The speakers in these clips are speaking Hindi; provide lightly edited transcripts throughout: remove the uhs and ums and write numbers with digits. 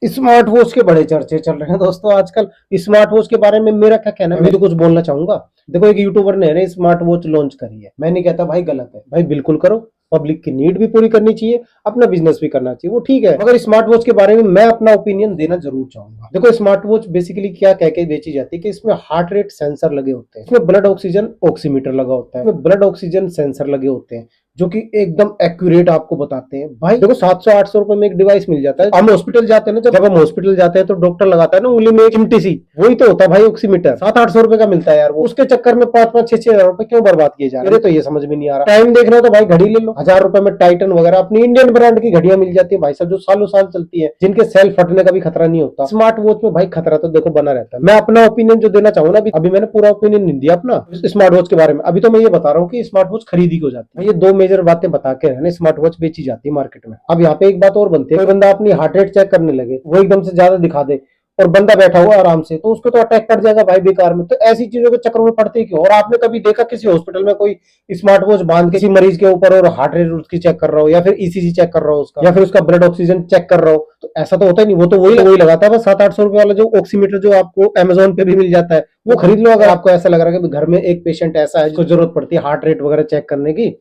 स्मार्ट वॉच के बड़े चर्चे चल रहे हैं दोस्तों आजकल। स्मार्ट वॉच के बारे में मेरा क्या कहना है, मैं तो कुछ बोलना चाहूंगा। देखो, एक यूट्यूबर ने ना स्मार्ट वॉच लॉन्च करी है। मैं नहीं कहता भाई गलत है, भाई बिल्कुल करो। पब्लिक की नीड भी पूरी करनी चाहिए, अपना बिजनेस भी करना चाहिए, वो ठीक है। मगर स्मार्ट वॉच के बारे में मैं अपना ओपिनियन देना जरूर चाहूंगा। देखो, स्मार्ट वॉच बेसिकली क्या कह के बेची जाती है कि इसमें हार्ट रेट सेंसर लगे होते हैं, इसमें ब्लड ऑक्सीजन ऑक्सीमीटर लगा होता है, इसमें ब्लड ऑक्सीजन सेंसर लगे होते हैं जो कि एकदम एक्यूरेट आपको बताते हैं। भाई देखो, 700-800 रुपए में एक डिवाइस मिल जाता है। हम हॉस्पिटल जाते हैं ना, जब हम हॉस्पिटल जाते हैं तो डॉक्टर लगाता है ना उंगली में एक चिमटी सी, वही तो होता है भाई ऑक्सीमीटर। 700-800 रुपए का मिलता है यार वो। उसके चक्कर में 5-5, 6-6 हजार रुपए क्यों बर्बाद किए जा रहे हैं, तो ये समझ में नहीं आ रहा। टाइम देखना हो तो भाई घड़ी ले लो, 1000 रुपए में टाइटन वगैरह अपनी इंडियन ब्रांड की घड़ियां मिल जाती है भाई सब, जो सालों साल चलती है, जिनके सेल फटने का भी खतरा नहीं होता। स्मार्ट वॉच में भाई खतरा तो देखो बना रहता है। मैं अपना ओपिनियन जो देना चाहूँ ना, अभी मैंने पूरा ओपिनियन नहीं दिया अपना स्मार्ट वॉच के बारे में। अभी तो मैं ये बता रहा हूँ कि स्मार्ट वॉच खरीदी क्यों जाती है। ये दो मेजर बातें बता के है स्मार्ट वॉच बेची जाती है मार्केट में। अब यहाँ पे एक बात और बनती है, कोई बंदा अपनी हार्ट रेट चेक करने लगे, वो एकदम से ज्यादा दिखा दे और बंदा बैठा हुआ आराम से, तो उसको तो अटैक कर जाएगा भाई बेकार में। तो ऐसी चीजों के चक्कर में पड़ते क्यों। और आपने कभी देखा किसी हॉस्पिटल में कोई स्मार्ट वॉच बांध के किसी मरीज के ऊपर और हार्ट रेट उसकी चेक कर रहा हो, या फिर ईसीजी चेक कर रहा हो उसका, या फिर उसका ब्लड ऑक्सीजन चेक कर रहा हो, तो ऐसा तो होता ही नहीं। वो तो वही लगाता है बस 700-800 रुपए वाला जो ऑक्सीमीटर जो आपको अमेजोन पे भी मिल जाता है, वो खरीद लो। अगर आपको ऐसा लग रहा है कि घर में एक पेशेंट ऐसा है जिसको जरूरत पड़ती है हार्ट रेट वगैरह चेक करने की,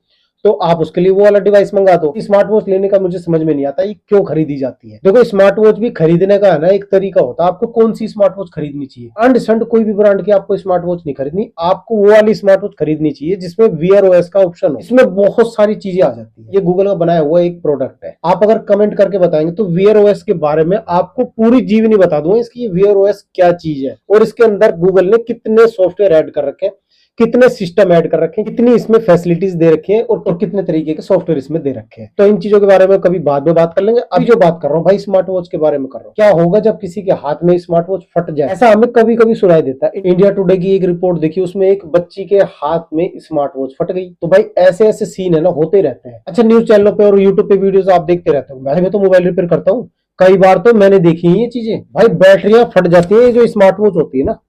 तो आप उसके लिए वो वाला डिवाइस मंगा दो। स्मार्ट वॉच लेने का मुझे समझ में नहीं आता ये क्यों खरीदी जाती है। देखो, स्मार्ट वॉच भी खरीदने का है ना एक तरीका होता है, आपको कौन सी स्मार्ट वॉच खरीदनी चाहिए। अंड संड कोई भी ब्रांड की आपको स्मार्ट वॉच नहीं खरीदनी, आपको वो वाली स्मार्ट वॉच खरीदनी चाहिए जिसमें वीआर ओएस का ऑप्शन हो। इसमें बहुत सारी चीजें आ जाती है। ये गूगल का बनाया हुआ एक प्रोडक्ट है। आप अगर कमेंट करके बताएंगे तो वीआर ओएस के बारे में आपको पूरी जीवनी बता दूंगा, इसकी वीआर ओएस क्या चीज है और इसके अंदर गूगल ने कितने सॉफ्टवेयर ऐड कर रखे हैं, कितने सिस्टम ऐड कर रखे हैं, कितनी इसमें फैसिलिटीज दे रखी हैं और कितने तरीके के सॉफ्टवेयर इसमें दे रखे हैं। तो इन चीजों के बारे में कभी बाद में बात कर लेंगे। अभी जो बात कर रहा हूँ भाई स्मार्ट वॉच के बारे में कर रहा हूँ, क्या होगा जब किसी के हाथ में स्मार्ट वॉच फट जाए। ऐसा हमें कभी कभी सुनाई देता है। इंडिया टुडे की एक रिपोर्ट देखी, उसमें एक बच्ची के हाथ में स्मार्ट वॉच फट गई। तो भाई ऐसे ऐसे सीन है ना, होते रहते हैं। अच्छा, न्यूज चैनलों पे और यूट्यूब पे वीडियोस आप देखते रहते हो। मैं तो मोबाइल रिपेयर करता हूँ, कई बार तो मैंने देखी है ये चीजें। भाई बैटरियां फट जाती है, जो स्मार्ट वॉच होती है ना,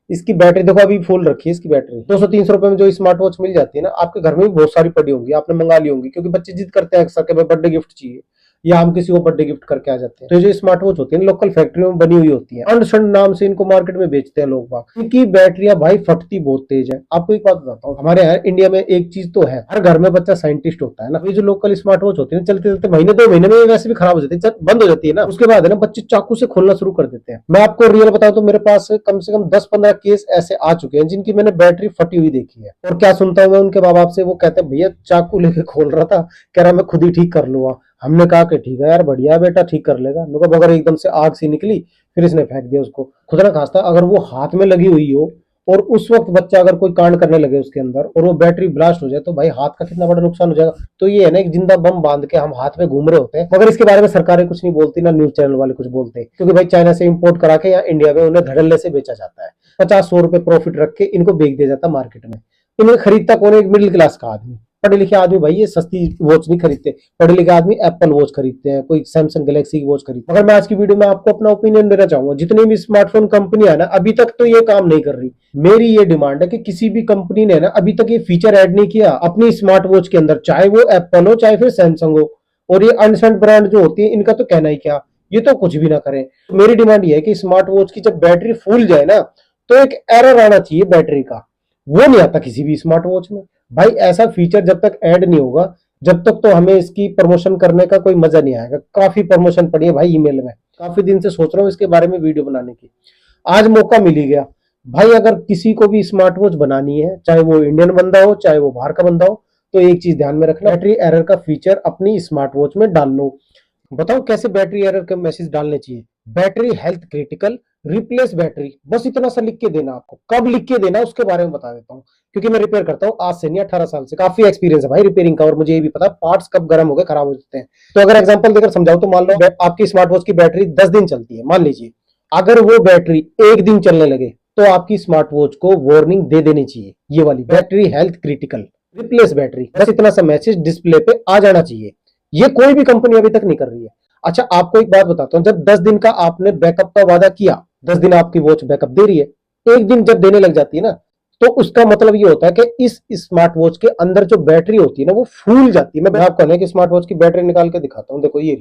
इसकी बैटरी देखो अभी फुल रखी है। इसकी बैटरी 200-300 रुपए में जो स्मार्ट वॉच मिल जाती है ना, आपके घर में भी बहुत सारी पड़ी होंगी, आपने मंगा ली होंगी, क्योंकि बच्चे जिद करते हैं अक्सर के भाई बर्थडे गिफ्ट चाहिए, या हम किसी को बर्थडे गिफ्ट करके आ जाते हैं। तो जो स्मार्ट वॉच होती है लोकल फैक्ट्रियों में बनी हुई होती है, अंडसंड नाम से इनको मार्केट में बेचते हैं लोग बाग। इनकी बैटरियां भाई फटती बहुत तेज है। आपको एक बात बताता हूँ, हमारे यहाँ इंडिया में एक चीज तो है, हर घर में बच्चा साइंटिस्ट होता है ना। ये जो लोकल स्मार्ट वॉच होती है चलते चलते महीने 2 महीने में वैसे भी खराब हो जाती है, बंद हो जाती है ना, उसके बाद है ना बच्चे चाकू से खोलना शुरू कर देते हैं। मैं आपको रियल बताऊं तो मेरे पास कम से कम 10-15 केस ऐसे आ चुके हैं जिनकी मैंने बैटरी फटी हुई देखी है। और क्या सुनता हूँ मैं उनके माँ बाप से, वो कहते हैं भैया चाकू लेके खोल रहा था, कह रहा मैं खुद ही ठीक कर लूंगा। हमने कहा कि ठीक है यार, बढ़िया बेटा, ठीक कर लेगा। अगर एकदम से आग सी निकली, फिर इसने फेंक दिया उसको। खुदा ना खास्ता अगर वो हाथ में लगी हुई हो और उस वक्त बच्चा अगर कोई कांड करने लगे उसके अंदर और वो बैटरी ब्लास्ट हो जाए, तो भाई हाथ का कितना बड़ा नुकसान हो जाएगा। तो ये है ना, एक जिंदा बम बांध के हम हाथ में घूम रहे होते हैं, मगर इसके बारे में सरकारें कुछ नहीं बोलती, ना न्यूज चैनल वाले कुछ बोलते, क्योंकि भाई चाइना से इंपोर्ट करा के यहाँ इंडिया में उन्हें धड़ल्ले से बेचा जाता है। 50-100 रुपए प्रॉफिट रख के इनको बेच दिया जाता है मार्केट में। इन्हें खरीदता कौन है? एक मिडिल क्लास का आदमी, पढ़े लिखे आदमी। भाई ये सस्ती वॉच नहीं खरीदते, पढ़े लिखे आदमी एप्पल वॉच खरीदते हैं, कोई सैमसंग गैलेक्सी की वॉच खरीदते हैं। मगर मैं आज की वीडियो में आपको अपना ओपिनियन देना चाहूंगा, जितनी भी स्मार्टफोन कंपनी है ना, अभी तक तो ये काम नहीं कर रही। मेरी ये डिमांड है कि किसी भी कंपनी ने ना अभी तक ये फीचर ऐड नहीं किया अपनी स्मार्ट वॉच के अंदर, चाहे वो एप्पल हो चाहे फिर सैमसंग हो। और ये अनसंड ब्रांड जो होती है इनका तो कहना ही क्या, ये तो कुछ भी ना करें। मेरी डिमांड ये है कि स्मार्ट वॉच की जब बैटरी फूल जाए ना, तो एक एरर आना चाहिए बैटरी का, वो नहीं आता किसी भी स्मार्ट वॉच में। भाई ऐसा फीचर जब तक ऐड नहीं होगा, जब तक तो हमें इसकी प्रमोशन करने का कोई मजा नहीं आएगा। काफी प्रमोशन पड़ी है भाई ईमेल में, काफी दिन से सोच रहा हूँ इसके बारे में वीडियो बनाने की, आज मौका मिल ही गया। भाई अगर किसी को भी स्मार्ट वॉच बनानी है, चाहे वो इंडियन बंदा हो चाहे वो बाहर का बंदा हो, तो एक चीज ध्यान में रखना, बैटरी एरर का फीचर अपनी स्मार्ट वॉच में डाल लो। बताओ कैसे बैटरी एरर के मैसेज डालने चाहिए। Battery health critical, replace battery, बस इतना सा लिख के देना। आपको कब लिख के देना उसके बारे में बता देता हूँ, क्योंकि मैं रिपेयर करता हूँ आज से नहीं 18 साल से, काफी एक्सपीरियंस है भाई रिपेयरिंग का, और मुझे ये भी पता पार्ट्स कब गर्म हो गए खराब हो जाते हैं। तो अगर एग्जांपल देकर समझाओ तो मान लो आपकी स्मार्ट वॉच की बैटरी 10 दिन चलती है, मान लीजिए। अगर वो बैटरी 1 दिन चलने लगे तो आपकी स्मार्ट वॉच को वार्निंग दे देनी चाहिए, ये वाली battery health critical, replace battery, बस इतना सा मैसेज डिस्प्ले पे आ जाना चाहिए। ये कोई भी कंपनी अभी तक नहीं कर रही है। अच्छा आपको एक बात बताता हूं, जब 10 दिन का आपने बैकअप का वादा किया, 10 दिन आपकी वॉच बैकअप दे रही है, 1 दिन जब देने लग जाती है ना, तो उसका मतलब ये होता है कि इस स्मार्ट वॉच के अंदर जो बैटरी होती है ना, वो फूल जाती है। मैं आपको ना कि स्मार्ट वॉच की बैटरी निकाल के दिखाता हूं, देखो ये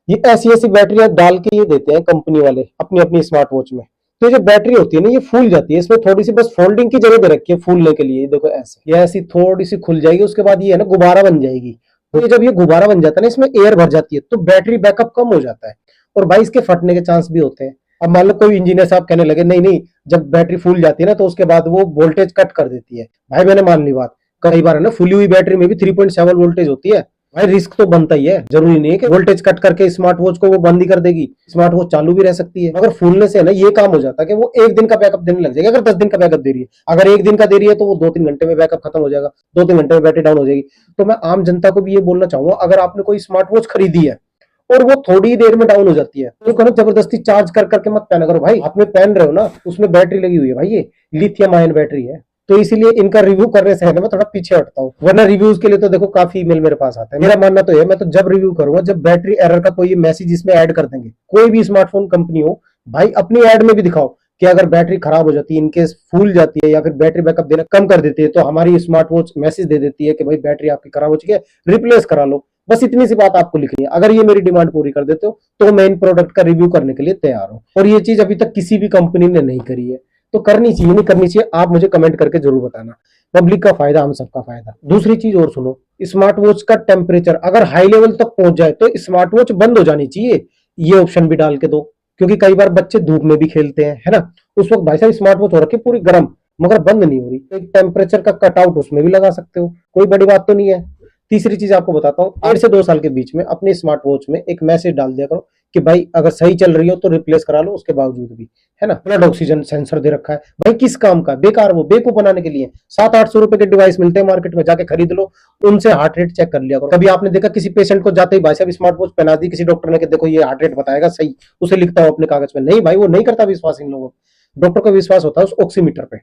ये ऐसी ऐसी बैटरियां डाल के ये देते हैं कंपनी वाले अपनी अपनी स्मार्ट वॉच में। तो ये जो बैटरी होती है ना, ये फूल जाती है, इसमें थोड़ी सी बस फोल्डिंग की जगह दे रखी है फूलने के लिए। ये देखो ऐसे, ये ऐसी थोड़ी सी खुल जाएगी, उसके बाद ये है ना गुब्बारा बन जाएगी। तो ये जब ये गुब्बारा बन जाता है ना, इसमें एयर भर जाती है, तो बैटरी बैकअप कम हो जाता है और भाई इसके फटने के चांस भी होते हैं। अब मान लो कोई इंजीनियर साहब कहने लगे नहीं नहीं, जब बैटरी फूल जाती है ना तो उसके बाद वो वोल्टेज कट कर देती है। भाई मैंने मान ली बात, कई बार है ना फुली हुई बैटरी में भी 3.7 वोल्टेज होती है। भाई रिस्क तो बनता ही है, जरूरी नहीं है कि वोल्टेज कट करके स्मार्ट वॉच को वो बंद ही कर देगी, स्मार्ट वॉच चालू भी रह सकती है। मगर फूलने से है ना ये काम हो जाता है कि वो एक दिन का बैकअप देने लग जाएगा। अगर 10 दिन का बैकअप दे रही है, अगर एक दिन का दे रही है तो वो 2-3 घंटे में बैकअप खत्म हो जाएगा, 2-3 घंटे में बैटरी डाउन हो जाएगी। तो मैं आम जनता को भी ये बोलना चाहूंगा, अगर आपने कोई स्मार्ट वॉच खरीदी है और वो थोड़ी देर में डाउन हो जाती है, तो कहना जबरदस्ती चार्ज कर करके मत पहना करो भाई। आप में पहन रहे हो ना, उसमें बैटरी लगी हुई है भाई, ये लिथियम आयन बैटरी है। तो इसीलिए इनका रिव्यू करने से है ना मैं थोड़ा पीछे हटता हूँ, वरना रिव्यूज के लिए तो देखो काफी ईमेल मेरे पास आता है। मेरा मानना तो है, मैं तो जब रिव्यू करूंगा जब बैटरी एरर का कोई मैसेज इसमें ऐड कर देंगे, कोई भी स्मार्टफोन कंपनी हो भाई, अपनी एड में भी दिखाओ कि अगर बैटरी खराब हो जाती है, इनकेस फूल जाती है या फिर बैटरी बैकअप देना कम कर देती है, तो हमारी स्मार्ट वॉच मैसेज दे देती है कि भाई बैटरी आपकी खराब हो चुकी है, रिप्लेस करा लो। बस इतनी सी बात आपको लिखनी है। अगर ये मेरी डिमांड पूरी कर देते हो तो मैं इन प्रोडक्ट का रिव्यू करने के लिए तैयार हूं, और ये चीज अभी तक किसी भी कंपनी ने नहीं करी है। तो करनी चाहिए नहीं करनी चाहिए, आप मुझे कमेंट करके जरूर बताना। पब्लिक का फायदा, हम सबका फायदा। दूसरी चीज और सुनो, स्मार्ट वॉच का टेम्परेचर अगर हाई लेवल तक पहुंच जाए तो स्मार्ट वॉच बंद हो जानी चाहिए, ये ऑप्शन भी डाल के दो। क्योंकि कई बार बच्चे धूप में भी खेलते हैं, है ना, उस वक्त भाई साहब स्मार्ट वॉच हो रखी पूरी गर्म, मगर बंद नहीं हो रही, तो एक टेम्परेचर का कट आउट उसमें भी लगा सकते हो, कोई बड़ी बात तो नहीं है। तीसरी चीज आपको बताता हूँ, 8 से 2 साल के बीच में अपने स्मार्ट वॉच में एक मैसेज डाल दिया करो कि भाई अगर सही चल रही हो तो रिप्लेस करा लो, उसके बावजूद भी, है ना। ब्लड ऑक्सीजन सेंसर दे रखा है भाई, किस काम का, बेकार, वो बेवकूफ बनाने के लिए। 700-800 रुपए के डिवाइस मिलते हैं मार्केट में, जाके खरीद लो, उनसे हार्ट रेट चेक कर लिया करो। कभी आपने देखा किसी पेशेंट को जाते ही भाई साहब स्मार्ट वॉच पहना दी किसी डॉक्टर ने कि देखो ये हार्ट रेट बताएगा सही, उसे लिखता हो अपने कागज में? नहीं भाई, वो नहीं करता विश्वास इन लोगों को। डॉक्टर का विश्वास होता है उस ऑक्सीमीटर पे,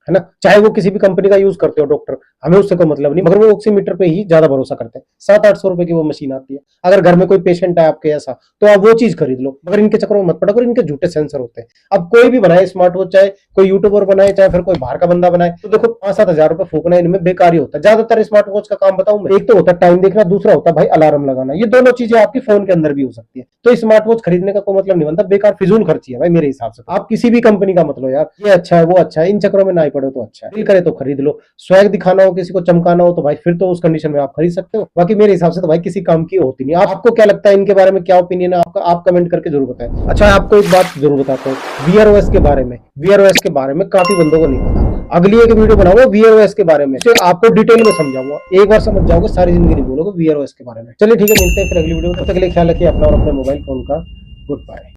है ना, चाहे वो किसी भी कंपनी का यूज करते हो डॉक्टर, हमें उससे कोई मतलब नहीं, मगर वो ऑक्सीमीटर पे ही ज्यादा भरोसा करते हैं। 700-800 रुपए की वो मशीन आती है। अगर घर में कोई पेशेंट है आपके ऐसा, तो आप वो चीज खरीद लो, मगर इनके चक्करों में मत पड़ा करो, इनके झूठे सेंसर होते हैं। अब कोई भी बनाए स्मार्ट वॉच, चाहे कोई यूट्यूबर बनाए चाहे फिर कोई बाहर का बंदा बनाए, तो देखो 5-7 हजार रुपए फूकना इनमें बेकार ही होता है। ज्यादातर स्मार्ट वॉच का काम बताऊं मैं, एक तो होता है टाइम देखना, दूसरा होता है भाई अलार्म लगाना। ये दोनों चीजें आपकी फोन के अंदर भी हो सकती है। तो स्मार्ट वॉच खरीदने का कोई मतलब नहीं बनता, बेकार फिजूल खर्ची है भाई मेरे हिसाब से। आप किसी भी कंपनी का मतलब यार, ये अच्छा है वो अच्छा है, इन चक्करों में ना ही पड़ो तो अच्छा है। करे तो खरीद लो, स्वैग दिखाना हो, किसी को चमकाना हो तो भाई फिर तो उस कंडीशन में आप खरीद सकते हो। बाकी मेरे हिसाब से तो भाई किसी काम की होती नहीं। आपको क्या लगता है इनके बारे में, क्या ओपिनियन है आपका, आप कमेंट करके जरूर बताएं। अच्छा, आपको एक बात जरूर बताता हूँ वीआरओएस के बारे में। वीआरओएस के बारे में काफी बंदों को नहीं पता, अगली एक वीडियो बनाऊंगा वीआरओएस के बारे में, आपको डिटेल में समझाऊंगा, एक बार समझ जाओगे सारी जिंदगी नहीं बोलोगे वीआरओएस के बारे में। चलिए ठीक है, मिलते हैं फिर अगली वीडियो, तब तक के लिए ख्याल रखिए अपना और अपने मोबाइल फोन का। Good bye.